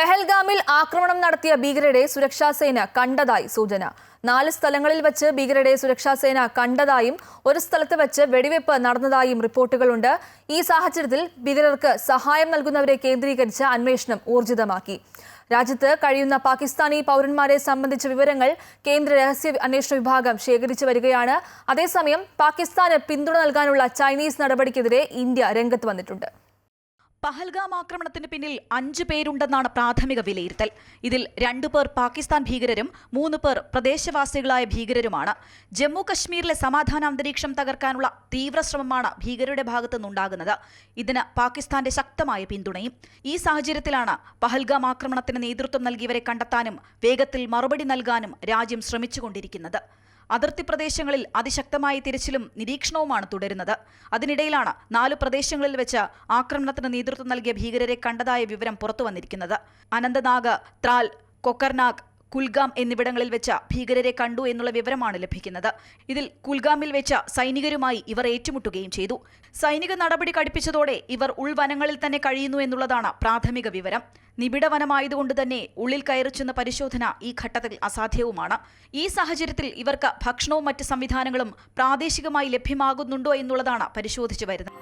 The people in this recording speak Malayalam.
പെഹൽഗാമിൽ ആക്രമണം നടത്തിയ ഭീകരരെ സുരക്ഷാസേന കണ്ടതായി സൂചന. 4 സ്ഥലങ്ങളിൽ വെച്ച് ഭീകരരെ സുരക്ഷാസേന കണ്ടതായും ഒരു സ്ഥലത്ത് വെച്ച് വെടിവെപ്പ് നടന്നതായും റിപ്പോർട്ടുകളുണ്ട്. ഈ സാഹചര്യത്തിൽ ഭീകരർക്ക് സഹായം നൽകുന്നവരെ കേന്ദ്രീകരിച്ച് അന്വേഷണം ഊർജിതമാക്കി. രാജ്യത്ത് കഴിയുന്ന പാകിസ്ഥാനി പൗരന്മാരെ സംബന്ധിച്ച വിവരങ്ങൾ കേന്ദ്ര രഹസ്യ അന്വേഷണ വിഭാഗം ശേഖരിച്ചു വരികയാണ്. അതേസമയം പാകിസ്ഥാന് പിന്തുണ നൽകാനുള്ള ചൈനീസ് നടപടിക്കെതിരെ ഇന്ത്യ രംഗത്ത് വന്നിട്ടുണ്ട്. പഹൽഗാം ആക്രമണത്തിന് പിന്നിൽ 5 പേരുണ്ടെന്നാണ് പ്രാഥമിക വിലയിരുത്തൽ. ഇതിൽ 2 പേർ പാകിസ്ഥാൻ ഭീകരരും 3 പേർ പ്രദേശവാസികളായ ഭീകരരുമാണ്. ജമ്മു കശ്മീരിലെ സമാധാന അന്തരീക്ഷം തകർക്കാനുള്ള തീവ്ര ശ്രമമാണ് ഭീകരരുടെ ഭാഗത്തു നിന്നുണ്ടാകുന്നത്. ഇതിന് പാകിസ്ഥാന്റെ ശക്തമായ പിന്തുണയും. ഈ സാഹചര്യത്തിലാണ് പഹൽഗാം ആക്രമണത്തിന് നേതൃത്വം നൽകിയവരെ കണ്ടെത്താനും വേഗത്തിൽ മറുപടി നൽകാനും രാജ്യം ശ്രമിച്ചുകൊണ്ടിരിക്കുന്നത്. അതിർത്തി പ്രദേശങ്ങളിൽ അതിശക്തമായ തിരച്ചിലും നിരീക്ഷണവുമാണ് തുടരുന്നത്. അതിനിടയിലാണ് 4 പ്രദേശങ്ങളിൽ വെച്ച് ആക്രമണത്തിന് നേതൃത്വം നൽകിയ ഭീകരരെ കണ്ടതായ വിവരം പുറത്തുവന്നിരിക്കുന്നത്. അനന്തനാഗ്, ത്രാൽ, കൊക്കർനാഗ്, കുൽഗാം എന്നിവിടങ്ങളിൽ വെച്ച് ഭീകരരെ കണ്ടു എന്നുള്ള വിവരമാണ് ലഭിക്കുന്നത്. ഇതിൽ കുൽഗാമിൽ വെച്ച് സൈനികരുമായി ഇവർ ഏറ്റുമുട്ടുകയും ചെയ്തു. സൈനിക നടപടി കടുപ്പിച്ചതോടെ ഇവർ ഉൾവനങ്ങളിൽ തന്നെ കഴിയുന്നു എന്നുള്ളതാണ് പ്രാഥമിക വിവരം. നിബിഡ വനമായതുകൊണ്ട് തന്നെ ഉള്ളിൽ കയറിച്ചെന്ന പരിശോധന ഈ ഘട്ടത്തിൽ അസാധ്യവുമാണ്. ഈ സാഹചര്യത്തിൽ ഇവർക്ക് ഭക്ഷണവും മറ്റ് സംവിധാനങ്ങളും പ്രാദേശികമായി ലഭ്യമാകുന്നുണ്ടോ എന്നുള്ളതാണ് പരിശോധിച്ചു വരുന്നത്.